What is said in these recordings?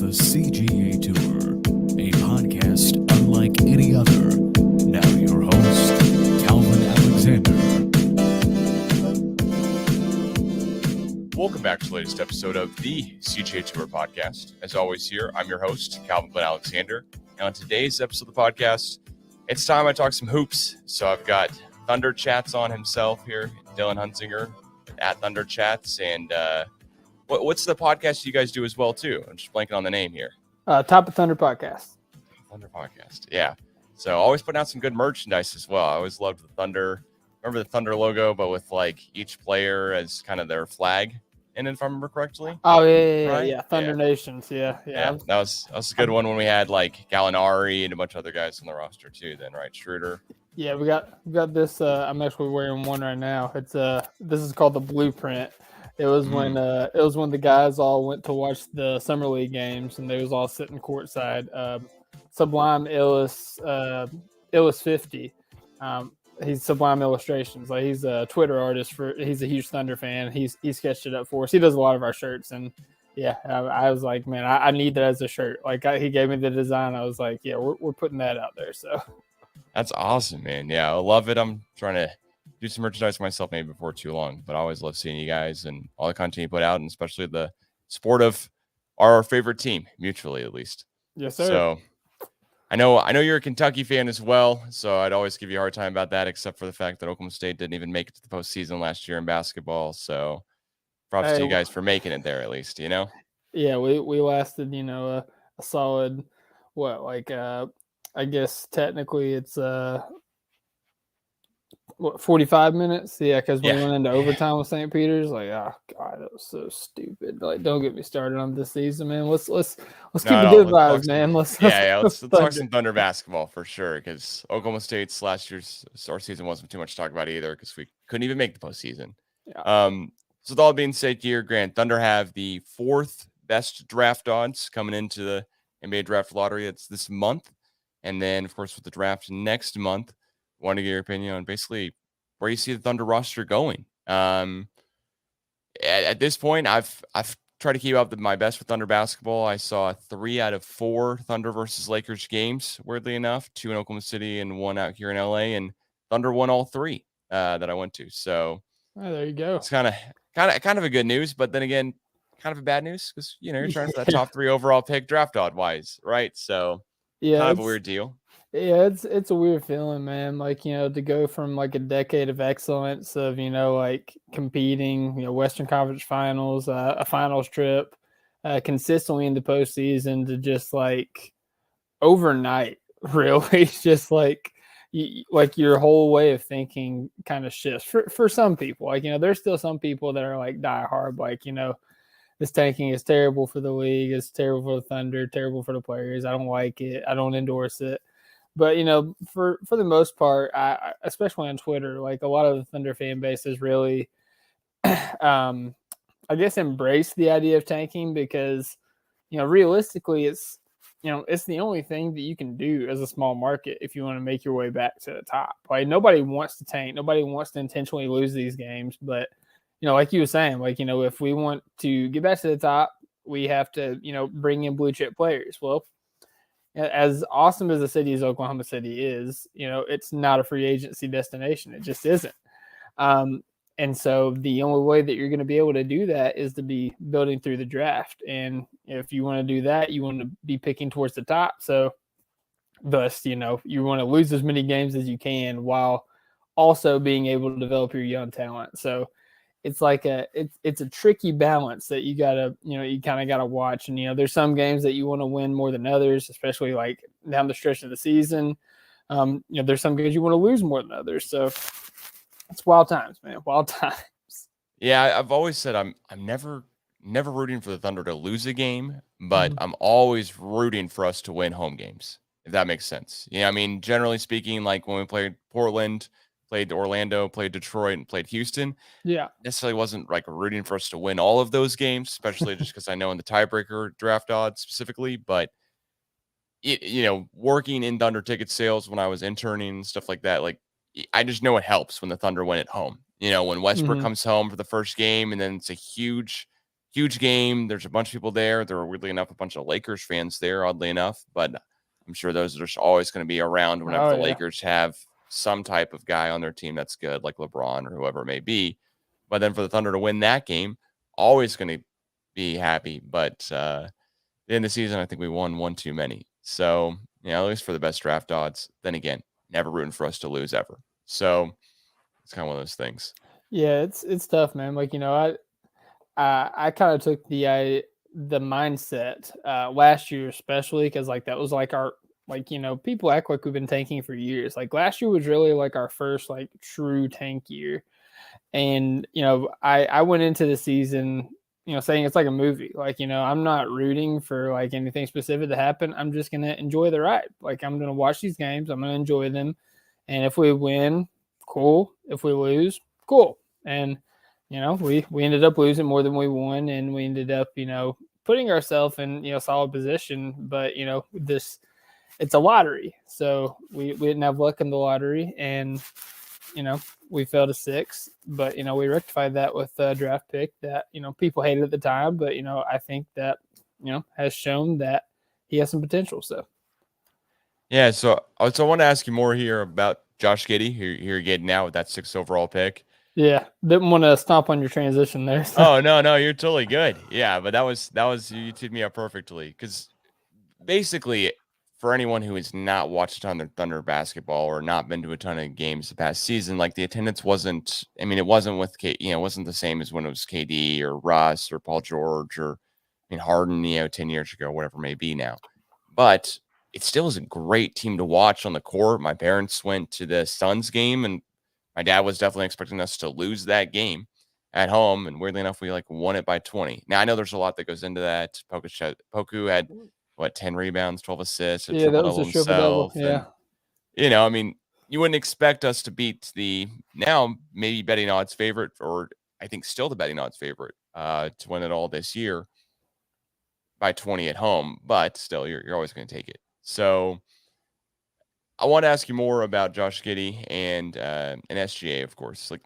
The CGA Tour, a podcast unlike any other. Now your host, Calvin Alexander. Welcome back to the latest episode of the CGA Tour podcast. As always here, I'm your host, Calvin Alexander. And on today's episode of the podcast, it's time I talk some hoops. So I've got Thunder Chats on himself here, Dylan Hunsinger at Thunder Chats. And what's the podcast you guys do as well, too? I'm just blanking on the name here. Top of Thunder Podcast. Thunder Podcast, yeah. So always putting out some good merchandise as well. I always loved the Thunder. Remember the Thunder logo, but with like each player as kind of their flag. And if I remember correctly. Oh yeah, right? Thunder Nations, yeah. That was a good one when we had like Gallinari and a bunch of other guys on the roster too. Then right, Schroeder. Yeah, we got this. I'm actually wearing one right now. It's this is called the Blueprint. It was when the guys all went to watch the summer league games and they was all sitting courtside. Sublime Illis 50. He's Sublime Illustrations. Like he's a Twitter artist he's a huge Thunder fan. He sketched it up for us. He does a lot of our shirts, and yeah, I was like, man, I need that as a shirt. Like he gave me the design. I was like, yeah, we're putting that out there. So that's awesome, man. Yeah, I love it. I'm trying to do some merchandise myself maybe before too long, but I always love seeing you guys and all the content you put out, and especially the sport of our favorite team, mutually at least. Yes, sir. So I know you're a Kentucky fan as well, so I'd always give you a hard time about that, except for the fact that Oklahoma State didn't even make it to the postseason last year in basketball. So props to you guys for making it there at least, you know? Yeah, we lasted, a solid, I guess technically it's 45 minutes? Yeah, because we went into overtime with St. Peter's. Like, oh god, that was so stupid. Like, don't get me started on this season, man. Let's keep the good vibes, man. Let's talk some Thunder basketball for sure. Because Oklahoma State's last year's season wasn't too much to talk about either, because we couldn't even make the postseason. Yeah. So with all being said here, Grant, Thunder have the fourth best draft odds coming into the NBA draft lottery. It's this month, and then of course with the draft next month. Want to get your opinion on basically where you see the Thunder roster going. At this point, I've tried to keep up my best with Thunder basketball. I saw 3 out of 4 Thunder versus Lakers games, weirdly enough, 2 in Oklahoma City and 1 out here in LA, and Thunder won all 3 that I went to. So there you go. It's kind of a good news, but then again, kind of a bad news because you're trying for that top 3 overall pick draft odd wise, right? So kind of a weird deal. Yeah, it's a weird feeling, man. Like, to go from like a decade of excellence of, like competing, Western Conference Finals, a finals trip, consistently in the postseason to just like overnight, really, just like your whole way of thinking kind of shifts for some people. Like, there's still some people that are like die hard, like, this tanking is terrible for the league, it's terrible for the Thunder, terrible for the players. I don't like it. I don't endorse it. But, for the most part, I especially on Twitter, like a lot of the Thunder fan base has really, I guess, embraced the idea of tanking because, realistically, it's the only thing that you can do as a small market if you want to make your way back to the top. Like nobody wants to tank. Nobody wants to intentionally lose these games. But, like you were saying, like, if we want to get back to the top, we have to, bring in blue chip players. Well, as awesome as the city as Oklahoma City is, it's not a free agency destination. It just isn't. And so the only way that you're going to be able to do that is to be building through the draft. And if you want to do that, you want to be picking towards the top. So thus, you want to lose as many games as you can while also being able to develop your young talent. So it's like it's a tricky balance that you gotta, you kind of gotta watch. And, there's some games that you want to win more than others, especially like down the stretch of the season. There's some games you want to lose more than others. So it's wild times, man. Wild times. Yeah. I've always said I'm never rooting for the Thunder to lose a game, but I'm always rooting for us to win home games, if that makes sense. Yeah. I mean, generally speaking, like when we played Portland, played Orlando, played Detroit, and played Houston. Yeah. Necessarily wasn't like rooting for us to win all of those games, especially just because I know in the tiebreaker draft odds specifically. But, working in Thunder ticket sales when I was interning and stuff like that, like I just know it helps when the Thunder win at home. When Westbrook comes home for the first game and then it's a huge huge game. There's a bunch of people there. There were, weirdly enough, a bunch of Lakers fans there, oddly enough, but I'm sure those are always going to be around whenever the Lakers have some type of guy on their team that's good, like LeBron or whoever it may be. But then for the Thunder to win that game, always going to be happy. But at the end of the season, I think we won one too many. So, at least for the best draft odds. Then again, never rooting for us to lose ever. So it's kind of one of those things. Yeah, it's tough, man. Like, I kind of took the mindset last year, especially because like that was like our people act like we've been tanking for years. Like last year was really like our first like true tank year, and I went into the season saying it's like a movie. Like I'm not rooting for like anything specific to happen. I'm just gonna enjoy the ride. Like I'm gonna watch these games. I'm gonna enjoy them, and if we win, cool. If we lose, cool. And we ended up losing more than we won, and we ended up, putting ourselves in, solid position. But, it's a lottery. So we didn't have luck in the lottery, and, we fell to 6. But, we rectified that with a draft pick that, people hated at the time. But, I think that, has shown that he has some potential. So. Yeah. So I want to ask you more here about Josh Giddey, who you're getting now with that 6th overall pick. Yeah, didn't want to stomp on your transition there. So. Oh no, you're totally good. Yeah, but that was you teed me up perfectly, because basically, for anyone who has not watched a ton of Thunder basketball or not been to a ton of games the past season, like the attendance wasn't. I mean, it wasn't with it wasn't the same as when it was KD or Russ or Paul George or Harden, 10 years ago, whatever it may be now. But it still is a great team to watch on the court. My parents went to the Suns game, and my dad was definitely expecting us to lose that game at home, and weirdly enough, we won it by 20. Now I know there's a lot that goes into that. Poku had 10 rebounds, 12 assists, a that was a triple double. Yeah, and, you wouldn't expect us to beat the now maybe betting odds favorite, or I think still the betting odds favorite, to win it all this year by 20 at home, but still you're always going to take it. So I want to ask you more about Josh Giddey and SGA, of course. Like,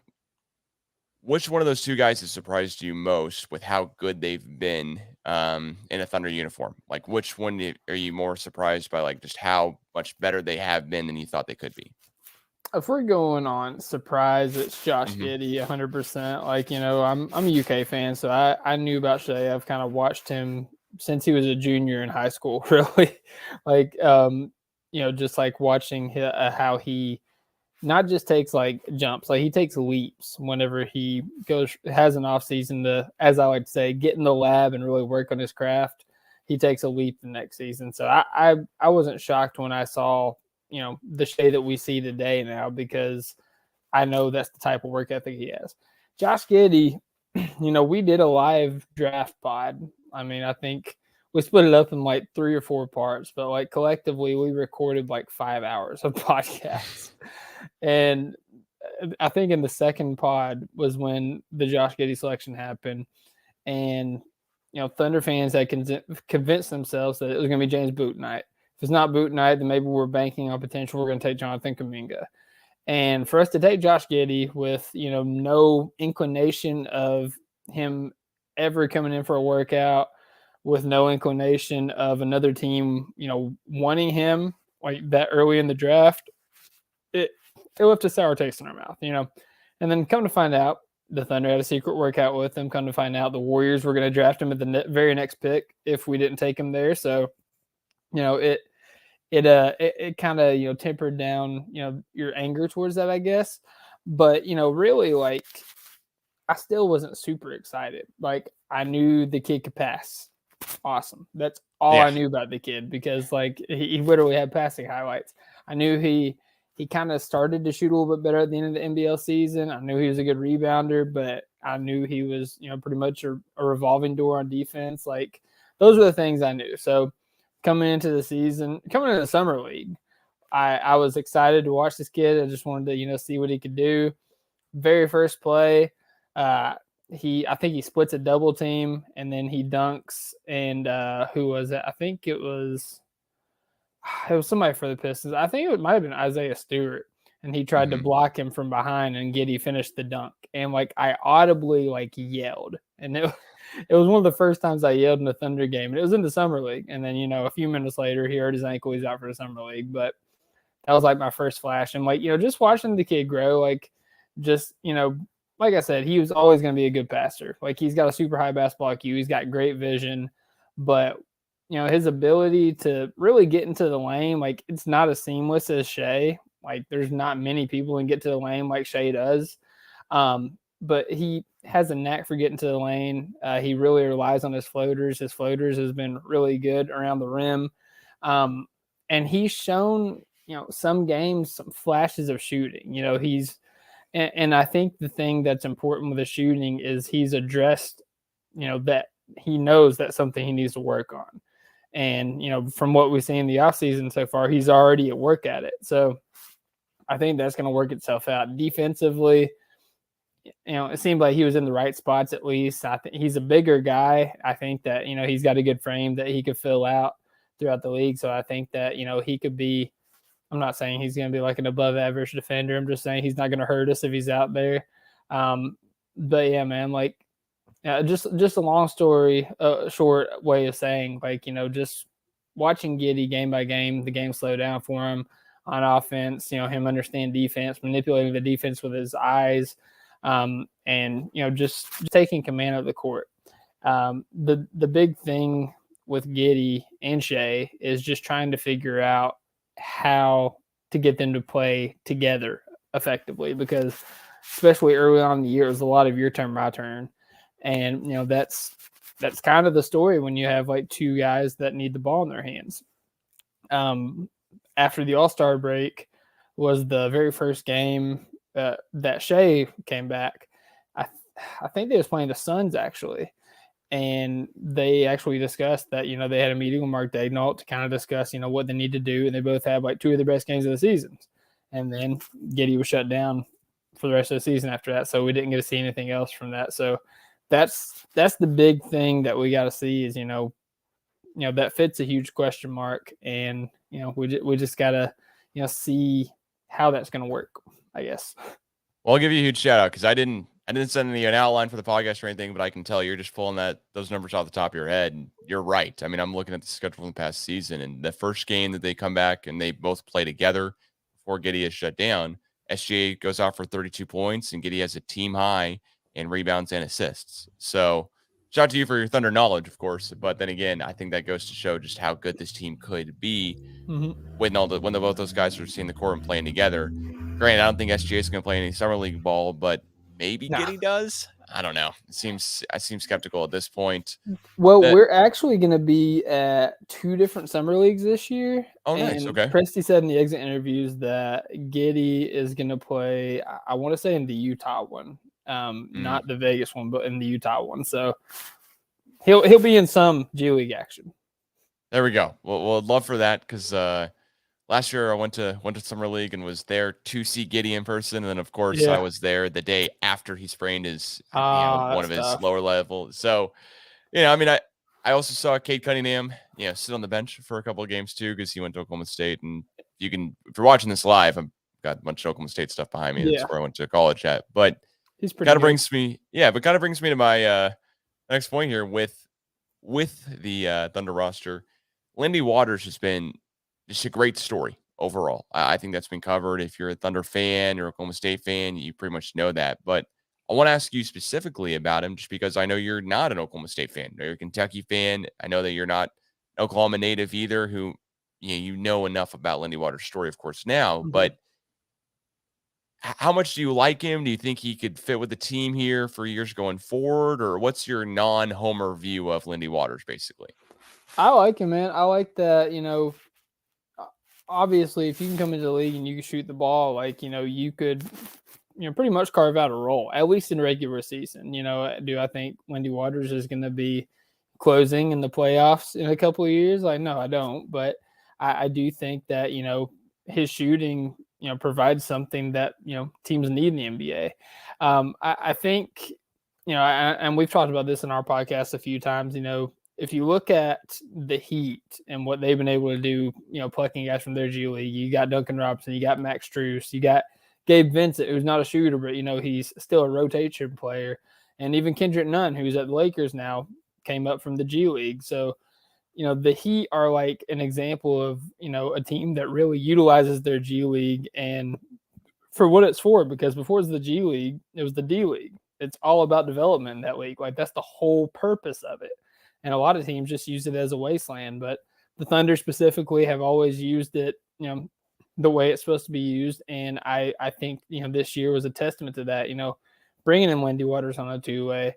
which one of those two guys has surprised you most with how good they've been in a Thunder uniform? Like, which one are you more surprised by, like, just how much better they have been than you thought they could be? If we're going on surprise, it's Josh Giddey, 100%. Like, I'm a UK fan, so I knew about Shea. I've kind of watched him since he was a junior in high school, really. Like, just like watching how he not just takes like jumps, like he takes leaps whenever he has an off season to, as I like to say, get in the lab and really work on his craft. He takes a leap the next season. So I wasn't shocked when I saw, the Shea that we see today now, because I know that's the type of work ethic he has. Josh Giddey, we did a live draft pod. I mean, I think we split it up in like 3 or 4 parts, but like collectively we recorded like 5 hours of podcasts. And I think in the second pod was when the Josh Giddey selection happened. And, Thunder fans had convinced themselves that it was going to be James Bouknight. If it's not Bouknight, then maybe we're banking on potential. We're going to take Jonathan Kuminga. And for us to take Josh Giddey with, no inclination of him ever coming in for a workout, with no inclination of another team, wanting him like that early in the draft, it left a sour taste in our mouth, And then come to find out, the Thunder had a secret workout with him. Come to find out, the Warriors were going to draft him at the very next pick if we didn't take him there. So, it kind of, tempered down, your anger towards that, I guess. But, really, like, I still wasn't super excited. Like, I knew the kid could pass. Awesome. That's all I knew about the kid, because, like, he literally had passing highlights. I knew he kind of started to shoot a little bit better at the end of the NBL season. I knew he was a good rebounder, but I knew he was, pretty much a revolving door on defense. Like, those were the things I knew. So coming into the summer league, I was excited to watch this kid. I just wanted to, see what he could do. Very first play, I think he splits a double team, and then he dunks. And who was it? I think it was somebody for the Pistons. I think it might have been Isaiah Stewart, and he tried to block him from behind, and Giddey finished the dunk. And like I audibly like yelled And it was one of the first times I yelled in a Thunder game, and it was in the summer league. And then, a few minutes later, he hurt his ankle. He's out for the summer league. But that was like my first flash. And just watching the kid grow, like I said, he was always going to be a good passer. Like, he's got a super high basketball IQ. He's got great vision, but his ability to really get into the lane, like, it's not as seamless as Shea. Like, there's not many people who can get to the lane like Shea does. But he has a knack for getting to the lane. He really relies on his floaters. His floaters has been really good around the rim. And he's shown, some games, some flashes of shooting. And I think the thing that's important with the shooting is he's addressed, that he knows that's something he needs to work on. And, from what we've seen in the offseason so far, he's already at work at it. So I think that's going to work itself out. Defensively, it seemed like he was in the right spots at least. I think he's a bigger guy. I think that, he's got a good frame that he could fill out throughout the league. So I think that, he could be, I'm not saying he's going to be like an above average defender. I'm just saying he's not going to hurt us if he's out there. But yeah, man, like, just a long story, short way of saying, like, just watching Giddey game by game, the game slow down for him on offense, him understand defense, manipulating the defense with his eyes, and, just taking command of the court. The big thing with Giddey and Shea is just trying to figure out how to get them to play together effectively, because especially early on in the year, it was a lot of your turn, my turn. And, that's kind of the story when you have like two guys that need the ball in their hands. After the All-Star break was the very first game that Shea came back. I think they was playing the Suns actually. And they actually discussed that, they had a meeting with Mark Daignault to kind of discuss, what they need to do. And they both had like two of the best games of the season. And then Giddey was shut down for the rest of the season after that. So we didn't get to see anything else from that. So that's the big thing that we got to see is, that fits a huge question mark. And, we just got to, see how that's going to work, I guess. Well, I'll give you a huge shout out because I didn't send an outline for the podcast or anything, but I can tell you're just pulling those numbers off the top of your head. And you're right. I mean, I'm looking at the schedule from the past season, and the first game that they come back and they both play together before Giddey is shut down, SGA goes out for 32 points, and Giddey has a team high in rebounds and assists. So shout out to you for your Thunder knowledge, of course. But then again, I think that goes to show just how good this team could be when both those guys are seeing the court and playing together. Granted, I don't think SGA is going to play any summer league ball, but maybe Giddey does. I don't know. I seem skeptical at this point. Well, we're actually going to be at two different summer leagues this year. Oh, nice. Okay. Presti said in the exit interviews that Giddey is going to play, I want to say in the Utah one, not the Vegas one, but in the Utah one. So he'll be in some G League action. There we go. Well, I'd love for that because last year I went to summer league and was there to see Giddey in person, and then of course I was there the day after he sprained his one of his lower level. So, I mean, I also saw Cade Cunningham, sit on the bench for a couple of games too because he went to Oklahoma State, and if you're watching this live, I've got a bunch of Oklahoma State stuff behind me. That's where I went to college at, but he's pretty. Kind of brings me to my next point here with the Thunder roster. Lindy Waters has been just a great story overall. I think that's been covered. If you're a Thunder fan or Oklahoma State fan, you pretty much know that. But I want to ask you specifically about him just because I know you're not an Oklahoma State fan. You're a Kentucky fan. I know that you're not an Oklahoma native either, who you know enough about Lindy Waters' story, of course, now. But how much do you like him? Do you think he could fit with the team here for years going forward? Or what's your non-Homer view of Lindy Waters, basically? I like him, man. I like that, obviously if you can come into the league and you can shoot the ball, like, you could, pretty much carve out a role, at least in regular season. Do I think Lindy Waters is going to be closing in the playoffs in a couple of years? Like, no, I don't. But I do think that, his shooting, provides something that, teams need in the NBA. I think, and we've talked about this in our podcast a few times, if you look at the Heat and what they've been able to do, plucking guys from their G League, you got Duncan Robinson, you got Max Strus, you got Gabe Vincent, who's not a shooter, but, he's still a rotation player. And even Kendrick Nunn, who's at the Lakers now, came up from the G League. So, the Heat are like an example of, a team that really utilizes their G League and for what it's for, because before it was the G League, it was the D League. It's all about development in that league. Like, that's the whole purpose of it. And a lot of teams just use it as a wasteland, but the Thunder specifically have always used it, the way it's supposed to be used. And I think, this year was a testament to that, bringing in Wendy Waters on a two-way,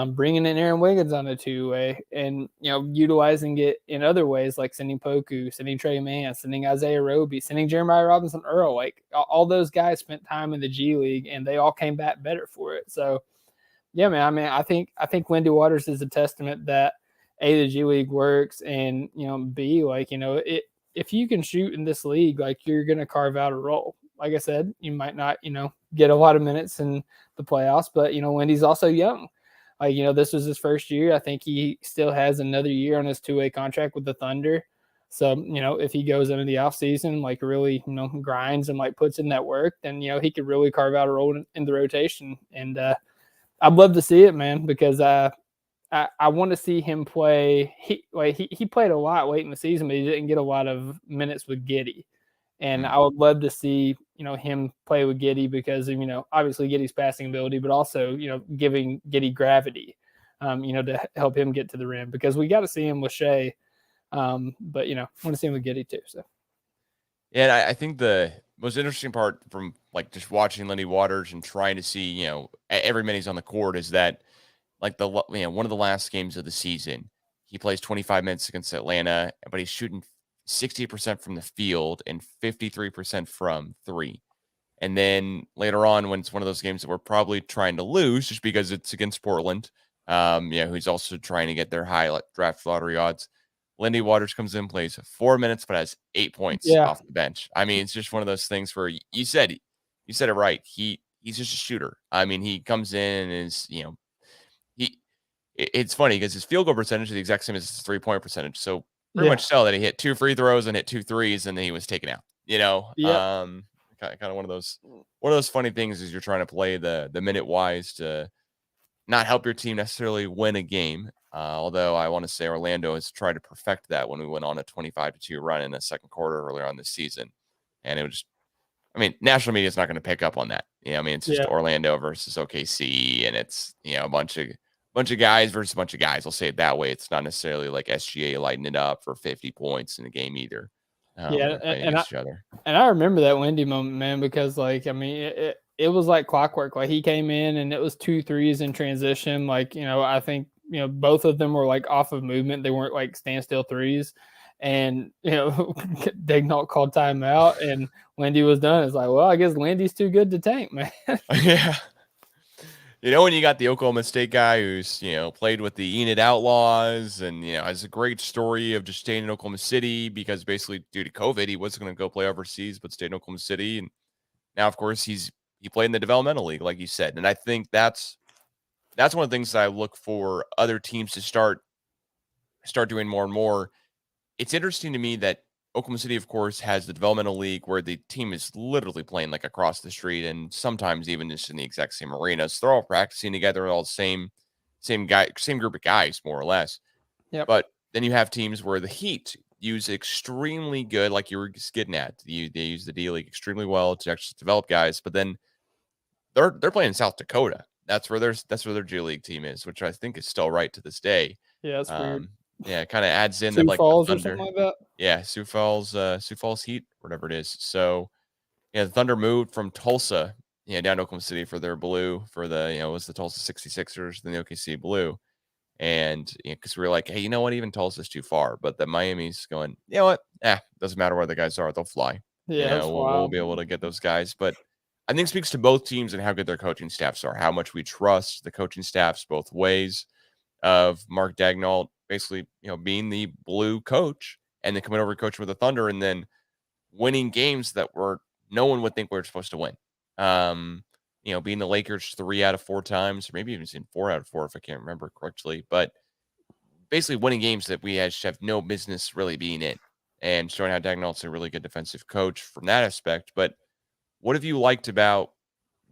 bringing in Aaron Wiggins on a two-way, and, utilizing it in other ways, like sending Poku, sending Trey Mann, sending Isaiah Roby, sending Jeremiah Robinson Earl. Like, all those guys spent time in the G League, and they all came back better for it. So, yeah, man, I mean, I think Wendy Waters is a testament that, A, the G League works, and, B, like, if you can shoot in this league, like, you're going to carve out a role. Like I said, you might not, get a lot of minutes in the playoffs, but, Wendy's also young. Like, this was his first year. I think he still has another year on his two-way contract with the Thunder. So, if he goes into the offseason, like, really, grinds and, like, puts in that work, then, he could really carve out a role in the rotation. And I'd love to see it, man, because I want to see him play. He played a lot late in the season, but he didn't get a lot of minutes with Giddey. And I would love to see, him play with Giddey because of, obviously Giddey's passing ability, but also, giving Giddey gravity, to help him get to the rim, because we got to see him with Shea. But, want to see him with Giddey too. So, yeah, and I think the most interesting part from like just watching Lenny Waters and trying to see, every minute he's on the court is that like one of the last games of the season, he plays 25 minutes against Atlanta, but he's shooting 60% from the field and 53% from three. And then later on, when it's one of those games that we're probably trying to lose just because it's against Portland, who's also trying to get their high draft lottery odds, Lindy Waters comes in, plays 4 minutes, but has 8 points off the bench. I mean, it's just one of those things where you said it right. He's just a shooter. I mean, he comes in and is, it's funny because his field goal percentage is the exact same as his 3-point percentage. So pretty much so that he hit 2 free throws and hit 2 threes, and then he was taken out. Kind of one of those funny things is you're trying to play the minute wise to not help your team necessarily win a game. Although I want to say Orlando has tried to perfect that when we went on a 25-2 run in the second quarter earlier on this season, and it was just, I mean, national media is not going to pick up on that. It's just Orlando versus OKC, and it's a bunch of guys versus a bunch of guys. I'll say it that way. It's not necessarily like SGA lighting it up for 50 points in a game either. And I remember that Wendy moment, man, because like, I mean, it was like clockwork. Like, he came in and it was 2 threes in transition. Like, I think, both of them were like off of movement. They weren't like standstill threes. And, Daignault called timeout and Wendy was done. It's like, well, I guess Wendy's too good to tank, man. Yeah. When you got the Oklahoma State guy who's, played with the Enid Outlaws and, has a great story of just staying in Oklahoma City because basically due to COVID, he wasn't going to go play overseas, but stayed in Oklahoma City. And now, of course, he played in the developmental league, like you said. And I think that's one of the things that I look for other teams to start doing more and more. It's interesting to me that Oklahoma City, of course, has the developmental league where the team is literally playing like across the street and sometimes even just in the exact same arenas. They're all practicing together, all the same group of guys, more or less. Yep. But then you have teams where the Heat use extremely good, like you were just getting at. They use the D League extremely well to actually develop guys, but then they're playing in South Dakota. That's where their G League team is, which I think is still right to this day. Yeah, that's weird. Yeah, it kind of adds in Sioux that like Falls the or Thunder. something like that. Yeah, Sioux Falls Heat, whatever it is. So yeah, the Thunder moved from Tulsa, down to Oklahoma City for their blue, for the, it was the Tulsa 66ers, then the OKC blue. And because we were like, hey, you know what? Even Tulsa's too far. But the Miami's going, you know what? Doesn't matter where the guys are, they'll fly. Yeah, we'll be able to get those guys. But I think it speaks to both teams and how good their coaching staffs are, how much we trust the coaching staffs both ways of Mark Daignault basically, being the blue coach and then coming over and coaching with the Thunder and then winning games that no one would think we were supposed to win. Being the Lakers 3 out of 4 times, or maybe even seen 4 out of 4 if I can't remember correctly, but basically winning games that we just have no business really being in and showing how Daignault's a really good defensive coach from that aspect. But what have you liked about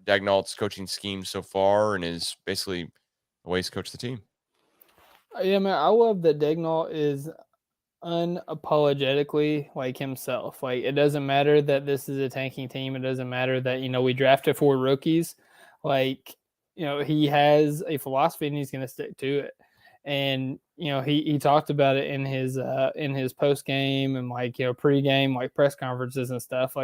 Daignault's coaching scheme so far and his basically way he's coached the team. Yeah, man, I love that Daigneault is unapologetically like himself. Like, it doesn't matter that this is a tanking team. It doesn't matter that, we drafted 4 rookies. Like, he has a philosophy and he's going to stick to it. And, he talked about it in his post game and pre-game, press conferences and stuff.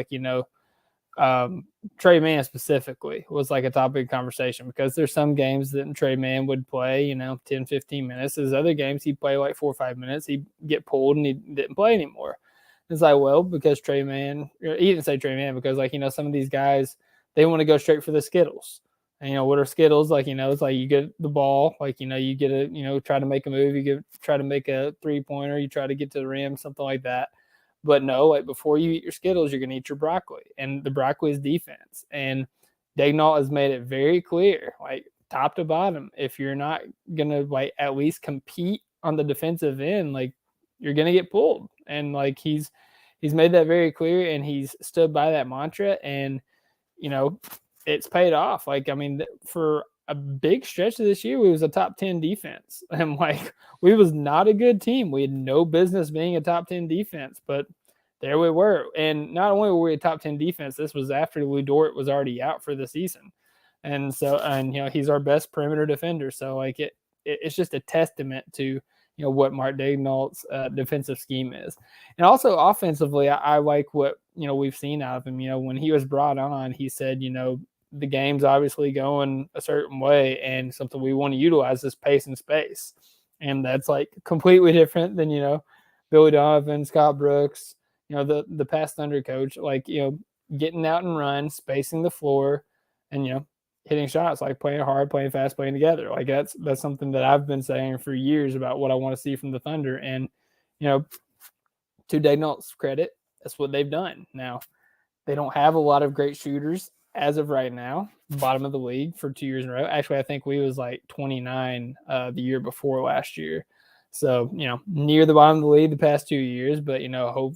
Trey Mann specifically was a topic of conversation, because there's some games that Trey Mann would play, 10, 15 minutes. There's other games he'd play 4 or 5 minutes. He'd get pulled and he didn't play anymore. It's well, because Trey Mann, he didn't say Trey Mann, because some of these guys, they want to go straight for the Skittles. And, what are Skittles? It's you get the ball, you get a, try to make a move, try to make a 3-pointer, you try to get to the rim, something like that. But no, before you eat your Skittles, you're going to eat your broccoli. And the broccoli is defense. And Daigneault has made it very clear, top to bottom, if you're not going to at least compete on the defensive end, you're going to get pulled. And he's made that very clear, and he's stood by that mantra. And, it's paid off. For a big stretch of this year, we was a top 10 defense. And we was not a good team. We had no business being a top 10 defense, but there we were. And not only were we a top 10 defense, this was after Lou Dort was already out for the season. And so, he's our best perimeter defender. So it's just a testament to, what Mark Daigneault's defensive scheme is. And also offensively, I like what, we've seen out of him. When he was brought on, he said, the game's obviously going a certain way, and something we want to utilize is pace and space. And that's completely different than, Billy Donovan, Scott Brooks, the past Thunder coach, getting out and run, spacing the floor, and, hitting shots, playing hard, playing fast, playing together. That's something that I've been saying for years about what I want to see from the Thunder. And, to Daigneault's credit, that's what they've done. Now, they don't have a lot of great shooters as of right now, bottom of the league for 2 years in a row. Actually, I think we was 29 the year before last year. So, near the bottom of the league the past 2 years, but, hope,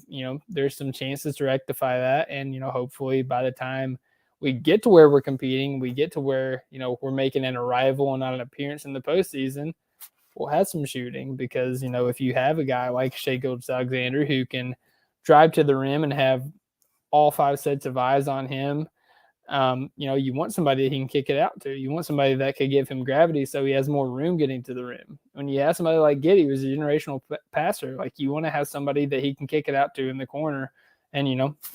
there's some chances to rectify that. And, hopefully by the time we get to where we're competing, we get to where, we're making an arrival and not an appearance in the postseason, we'll have some shooting. Because, if you have a guy like Shai Gilgeous-Alexander who can drive to the rim and have all 5 sets of eyes on him, you want somebody that he can kick it out to. You want somebody that could give him gravity so he has more room getting to the rim. When you have somebody like Giddey, who's a generational passer, you want to have somebody that he can kick it out to in the corner and,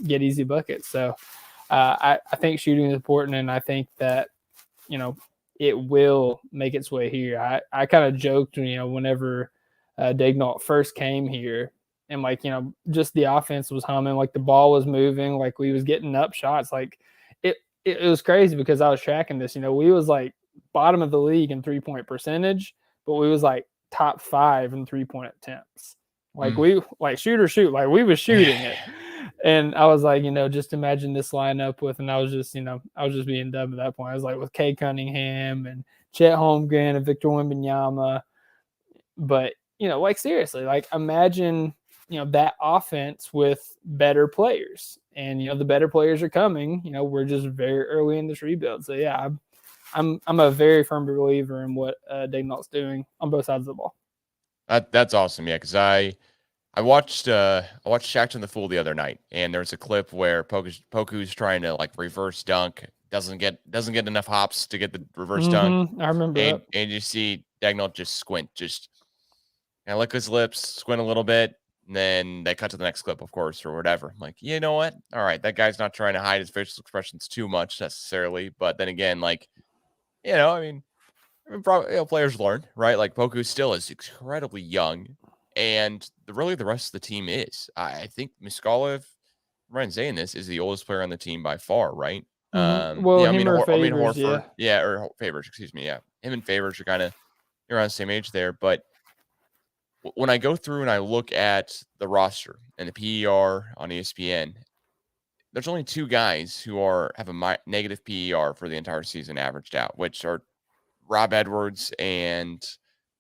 get easy buckets. So I think shooting is important, and I think that, it will make its way here. I kind of joked, whenever Daigneault first came here, and just the offense was humming, the ball was moving, we was getting up shots. It was crazy, because I was tracking this. We was bottom of the league in 3-point percentage, but we was top 5 in 3-point attempts. We shoot or shoot, we was shooting it. And I was just imagine this lineup with, and I was just being dumb at that point. I was with Kay Cunningham and Chet Holmgren and Victor Wembanyama. But, seriously, imagine, that offense with better players. And, the better players are coming. We're just very early in this rebuild. So, yeah, I'm a very firm believer in what Daigneault's doing on both sides of the ball. That's awesome. Yeah, because I watched Shaq and the Fool the other night, and there's a clip where Poku's trying to reverse dunk, doesn't get enough hops to get the reverse dunk. I remember that. And you see Daigneault just squint, just lick his lips, squint a little bit, and then they cut to the next clip, of course, or whatever. I'm like, you know what? All right, that guy's not trying to hide his facial expressions too much necessarily, but then again, probably, players learn, right? Poku still is incredibly young, and the rest of the team is. I think Moskalev, Ryan saying this, is the oldest player on the team by far, right? Well, him or Favors, Horford, or Favors, excuse me, yeah. Him and Favors are kind of around the same age there, but when I go through and I look at the roster and the PER on ESPN, there's only 2 guys who have a negative PER for the entire season averaged out, which are Rob Edwards and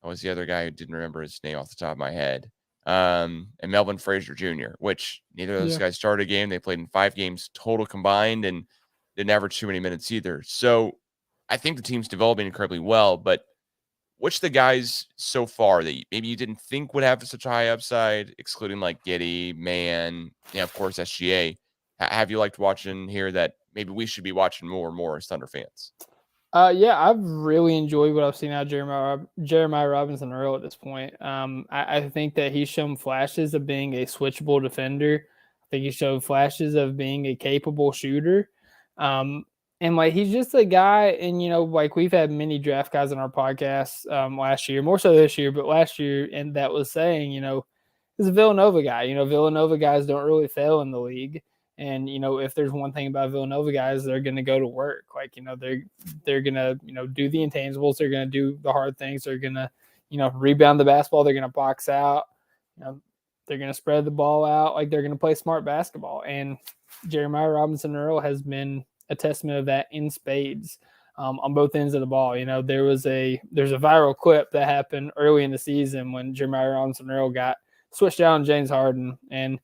what was the other guy who didn't remember his name off the top of my head? And Melvin Frazier Jr., which neither of those guys started a game. They played in 5 games total combined and didn't average too many minutes either. So I think the team's developing incredibly well, but which the guys so far that maybe you didn't think would have such a high upside, excluding like Giddy, Man, of course, SGA, have you liked watching here that maybe we should be watching more and more as Thunder fans? Yeah, I've really enjoyed what I've seen out of Jeremiah Robinson Earl at this point. I think that he's shown flashes of being a switchable defender. I think he showed flashes of being a capable shooter. And like he's just a guy, and like we've had many draft guys on our podcast last year, more so this year, but last year, and that was saying, he's a Villanova guy. Villanova guys don't really fail in the league. And, if there's one thing about Villanova guys, they're going to go to work. Like, they're going to, do the intangibles. They're going to do the hard things. They're going to, rebound the basketball. They're going to box out. They're going to spread the ball out. Like, they're going to play smart basketball. And Jeremiah Robinson Earl has been a testament of that in spades on both ends of the ball. There's a viral clip that happened early in the season when Jeremiah Robinson Earl got switched out on James Harden. And,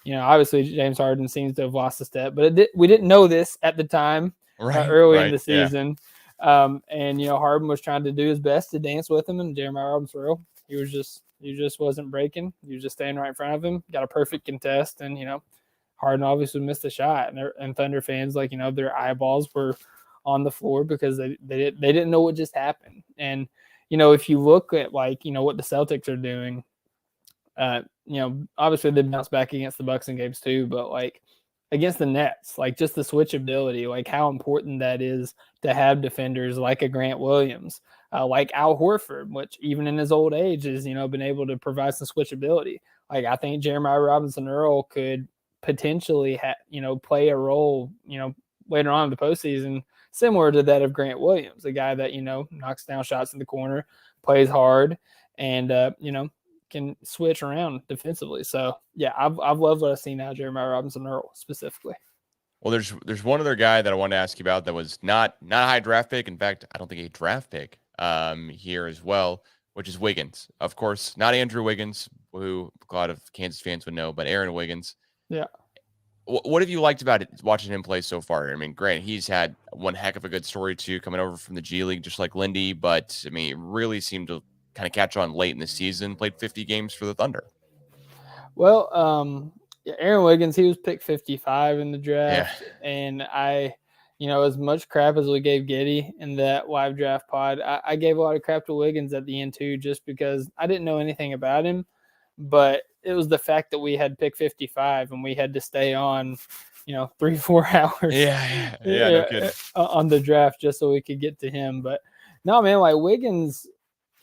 obviously James Harden seems to have lost a step, but we didn't know this at the time, early in the season. Yeah. And Harden was trying to do his best to dance with him, and Jeremiah Robinson Earl, he just wasn't breaking. He was just staying right in front of him, got a perfect contest, and Harden obviously missed a shot, and Thunder fans, like, their eyeballs were on the floor because they didn't know what just happened. And if you look at what the Celtics are doing, obviously they bounced back against the Bucks in games too, but like against the Nets, like just the switchability, like how important that is to have defenders like a Grant Williams, like Al Horford, which even in his old age has, been able to provide some switchability. Like I think Jeremiah Robinson Earl could potentially play a role, later on in the postseason, similar to that of Grant Williams, a guy that, knocks down shots in the corner, plays hard, and, can switch around defensively. So yeah, I've loved what I've seen now, Jeremiah Robinson Earl specifically. Well, there's one other guy that I wanted to ask you about that was not a high draft pick. In fact, I don't think a draft pick here as well, which is Wiggins. Of course, not Andrew Wiggins, who a lot of Kansas fans would know, but Aaron Wiggins. Yeah. What have you liked about it, watching him play so far? I mean, Grant, he's had one heck of a good story too, coming over from the G League, just like Lindy, but I mean, it really seemed to kind of catch on late in the season, played 50 games for the Thunder. Well, Aaron Wiggins, he was picked 55 in the draft. Yeah. And I, as much crap as we gave Giddy in that live draft pod, I gave a lot of crap to Wiggins at the end too, just because I didn't know anything about him. But it was the fact that we had pick 55 and we had to stay on, 3-4 hours. Yeah, no kidding. On the draft just so we could get to him. But no, man, like Wiggins,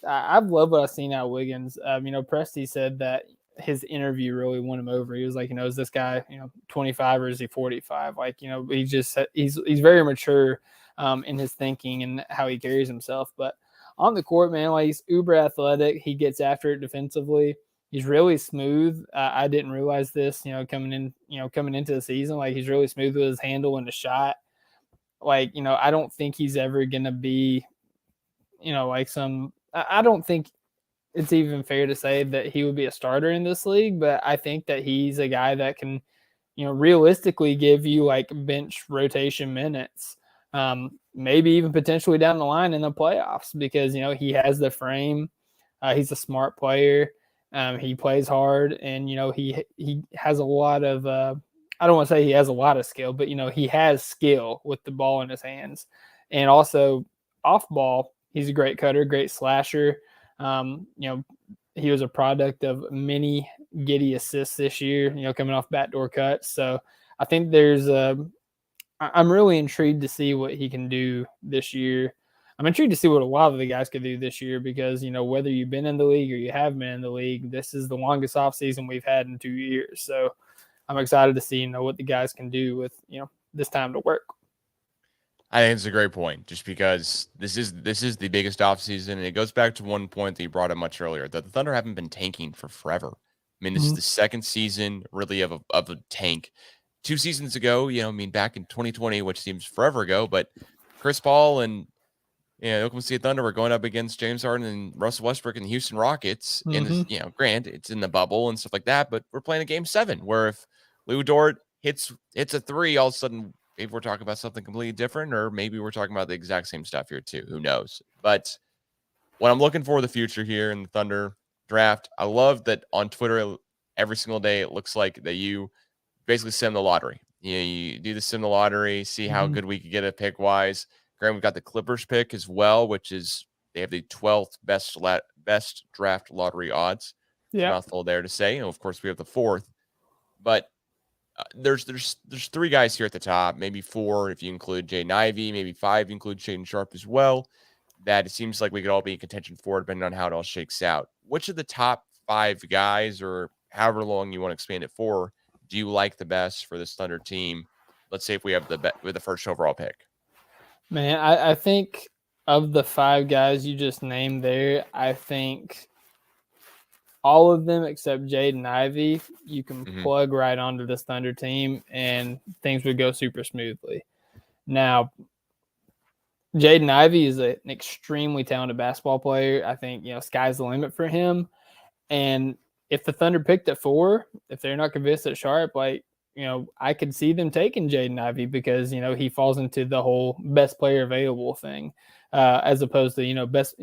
I've loved what I've seen out of Wiggins. Presti said that his interview really won him over. He was like, is this guy, 25 or is he 45? Like, he's very mature in his thinking and how he carries himself. But on the court, man, like he's uber athletic. He gets after it defensively. He's really smooth. I didn't realize this, coming into the season. Like he's really smooth with his handle and the shot. Like, I don't think he's ever gonna be, like I don't think it's even fair to say that he would be a starter in this league, but I think that he's a guy that can, realistically give you like bench rotation minutes, maybe even potentially down the line in the playoffs because, he has the frame. He's a smart player. He plays hard and, he has a lot of, I don't want to say he has a lot of skill, but, he has skill with the ball in his hands. And also off ball, he's a great cutter, great slasher. He was a product of many Giddy assists this year, coming off backdoor cuts. So I think I'm really intrigued to see what he can do this year. I'm intrigued to see what a lot of the guys could do this year because, whether you've been in the league or you have been in the league, this is the longest offseason we've had in 2 years. So I'm excited to see, what the guys can do with, this time to work. I think it's a great point, just because this is the biggest offseason, and it goes back to one point that you brought up much earlier, that the Thunder haven't been tanking for forever. I mean, this is the second season really of a tank. 2 seasons ago, back in 2020, which seems forever ago, but Chris Paul and OKC Thunder were going up against James Harden and Russell Westbrook and the Houston Rockets. In this, granted, it's in the bubble and stuff like that, but we're playing a game 7 where if Lou Dort hits a 3, all of a sudden maybe we're talking about something completely different, or maybe we're talking about the exact same stuff here too. Who knows? But when I'm looking for the future here in the Thunder draft, I love that on Twitter every single day it looks like that you basically sim the lottery. You do the sim the lottery, see how good we could get it pick wise. Graham, we've got the Clippers pick as well, which is they have the 12th best draft lottery odds. It's a Yeah. mouthful there to say. And of course, we have the 4th, but there's 3 guys here at the top, maybe 4 if you include Jaden Ivey, maybe 5 include Shaden Sharp as well. That it seems like we could all be in contention for, depending on how it all shakes out. Which of the top 5 guys, or however long you want to expand it for, do you like the best for this Thunder team? Let's say if we have with the first overall pick. Man, I think of the 5 guys you just named there, I think all of them except Jaden Ivey, you can plug right onto this Thunder team and things would go super smoothly. Now, Jaden Ivey is an extremely talented basketball player. I think, sky's the limit for him. And if the Thunder picked at 4, if they're not convinced at Sharp, I could see them taking Jaden Ivey because, he falls into the whole best player available thing, as opposed to, best,